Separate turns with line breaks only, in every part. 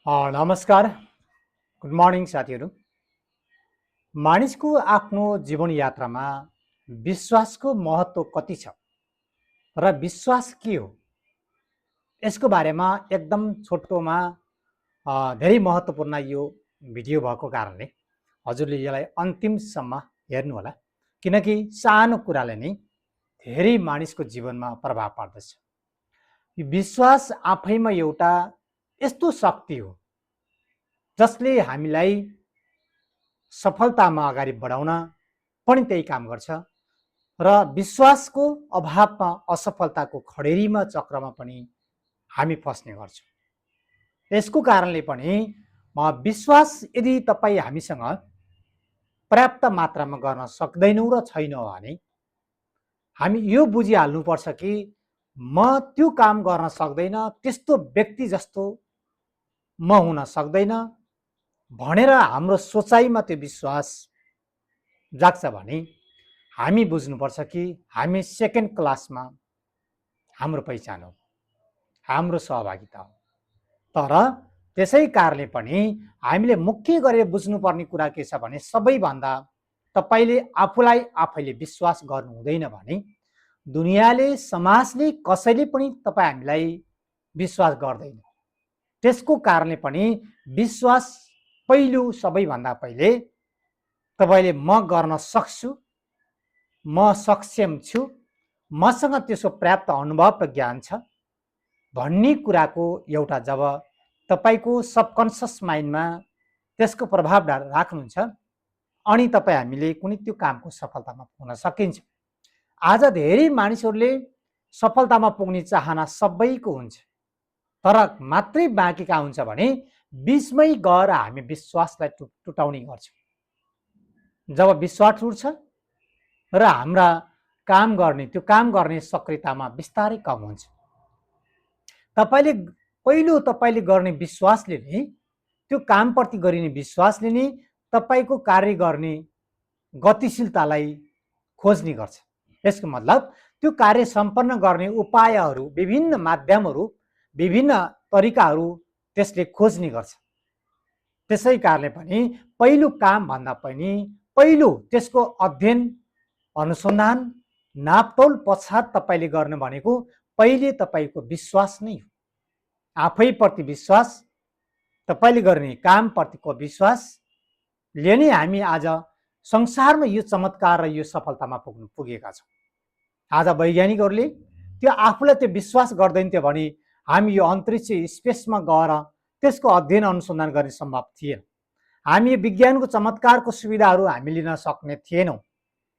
नमस्कार, good morning साथीहरू। मानिसको आफ्नो जीवन यात्रामा विश्वासको महत्त्व कति छ र विश्वास के हो? यसको बारेमा एकदम छोटोमा धेरै महत्त्वपूर्ण यो भिडियो भएको कारणले हजुरले यसलाई अन्तिमसम्म हेर्नुहोला, किनकि सानो कुराले नै धेरै मानिसको जीवनमा प्रभाव पार्दछ। यो विश्वास आफैमा एउटा यस्तो शक्ति हो जसले हामीलाई सफलतामा अगाडि बढाउन पनि त्यही काम गर्छ र विश्वासको अभावमा असफलताको खडेरीमा चक्रमा पनि हामी फस्ने गर्छौँ। यसको कारणले पनि विश्वास यदि तपाईँ हामीसँग पर्याप्त मात्रामा गर्न सक्दैनौँ र छैनौँ भने हामी यो बुझिहाल्नुपर्छ कि म त्यो काम गर्न सक्दैन, त्यस्तो व्यक्ति जस्तो म हुन सक्दैन भनेर हाम्रो सोचाइमा त्यो विश्वास जाग्छ भने हामी बुझ्नुपर्छ कि हामी सेकेन्ड क्लासमा हाम्रो पहिचान हो, हाम्रो सहभागिता हो। तर त्यसै कारणले पनि हामीले मुख्य गरेर बुझ्नुपर्ने कुरा के छ भने सबैभन्दा तपाईँले आफूलाई आफैले विश्वास गर्नु हुँदैन भने दुनियाँले, समाजले, कसैले पनि तपाईँ हामीलाई विश्वास गर्दैन। त्यसको कारणले पनि विश्वास पहिलो, सबैभन्दा पहिले तपाईँले म गर्न सक्छु, म सक्षम छु, मसँग त्यसो पर्याप्त अनुभव र ज्ञान छ भन्ने कुराको एउटा जब तपाईँको सबकन्सियस माइन्डमा त्यसको प्रभाव राख्नुहुन्छ अनि तपाईँ हामीले कुनै त्यो कामको सफलतामा पुग्न सकिन्छ। आज धेरै मानिसहरूले सफलतामा पुग्ने चाहना सबैको हुन्छ, तर मात्रै बाँकी कहाँ हुन्छ भने बिचमै गएर हामी विश्वासलाई टुटाउने गर्छौँ। जब विश्वास टुट्छ र हाम्रा काम गर्ने सक्रियतामा बिस्तारै कम हुन्छ। तपाईँले गर्ने विश्वासले नै, त्यो कामप्रति गरिने विश्वासले नै तपाईँको कार्य गर्ने गतिशीलतालाई खोज्ने गर्छ। यसको मतलब त्यो कार्य सम्पन्न गर्ने उपायहरू, विभिन्न माध्यमहरू, विभिन्न तरिकाहरू त्यसले खोज्ने गर्छ। त्यसै कारणले पनि पहिलो काम भन्दा पनि पहिलो त्यसको अध्ययन, अनुसन्धान, नापतोल पश्चात तपाईँले गर्नु भनेको पहिले तपाईँको विश्वास नै हो। आफैप्रति विश्वास, तपाईँले गर्ने कामप्रतिको विश्वासले नै हामी आज संसारमा यो चमत्कार र यो सफलतामा पुगेका छौँ। आज वैज्ञानिकहरूले त्यो आफूलाई त्यो विश्वास गर्दैन थियो भने हामी यो अन्तरिक्ष स्पेसमा गएर त्यसको अध्ययन, अनुसन्धान गर्ने सम्भव थिएन। हामी विज्ञानको चमत्कारको सुविधाहरू हामी लिन सक्ने थिएनौँ।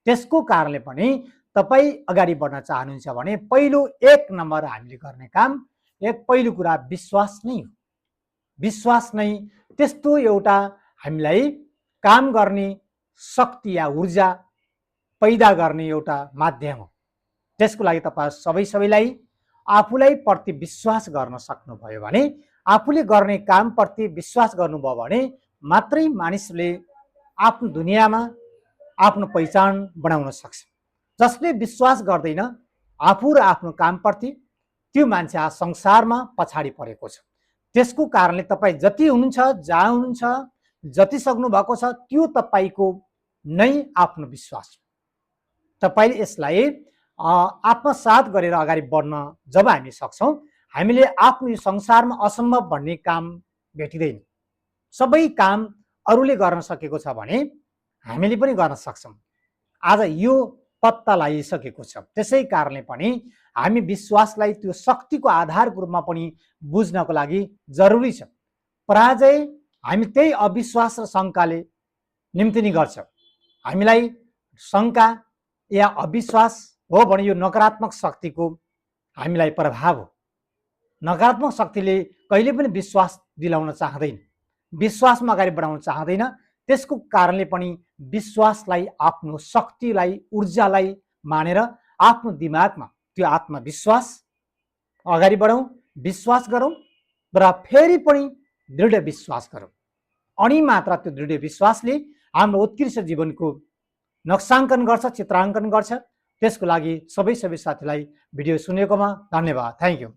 त्यसको कारणले पनि तपाईँ अगाडि बढ्न चाहनुहुन्छ भने पहिलो एक नम्बर हामीले गर्ने काम, पहिलो कुरा विश्वास नै हो। विश्वास नै त्यस्तो एउटा हामीलाई काम गर्ने शक्ति या ऊर्जा पैदा गर्ने एउटा माध्यम हो। त्यसको लागि तपाईँ सबैलाई आफूलाई प्रति विश्वास गर्न सक्नुभयो भने, आफूले गर्ने कामप्रति विश्वास गर्नुभयो भने मात्रै मानिसले आफ्नो दुनियाँमा आफ्नो पहिचान बनाउन सक्छ। जसले विश्वास गर्दैन आफू र आफ्नो कामप्रति, त्यो मान्छे आज संसारमा पछाडि परेको छ। त्यसको कारणले तपाईँ जति हुनुहुन्छ, जहाँ हुनुहुन्छ, जति सक्नु भएको छ, त्यो तपाईँको नै आफ्नो विश्वास हो। तपाईँले यसलाई आत्मसात गरेर अगाडि बढ्न जब हामी सक्छौँ, हामीले आफ्नो यो संसारमा असम्भव भन्ने काम भेटिँदैन। सबै काम अरूले गर्न सकेको छ भने हामीले पनि गर्न सक्छौँ। आज यो पत्ता लगाइसकेको छ। त्यसै कारणले पनि हामी विश्वासलाई त्यो शक्तिको आधारको रूपमा पनि बुझ्नको लागि जरुरी छ। पराजय हामी त्यही अविश्वास र शङ्काले निम्तिने गर्छ। हामीलाई शङ्का या अविश्वास हो भने यो नकारात्मक शक्तिको हामीलाई प्रभाव हो। नकारात्मक शक्तिले कहिले पनि विश्वास दिलाउन चाहँदैन, विश्वासमा अगाडि बढाउन चाहँदैन। त्यसको कारणले पनि विश्वासलाई, आफ्नो शक्तिलाई, ऊर्जालाई मानेर आफ्नो दिमागमा त्यो आत्मविश्वास अगाडि बढाउँ, विश्वास गरौँ र फेरि पनि दृढ विश्वास गरौँ। अनि मात्र त्यो दृढ विश्वासले हाम्रो उत्कृष्ट जीवनको नक्साङ्कन गर्छ, चित्राङ्कन गर्छ। त्यसको लागि सबै साथीलाई भिडियो सुनेकोमा धन्यवाद। Thank you.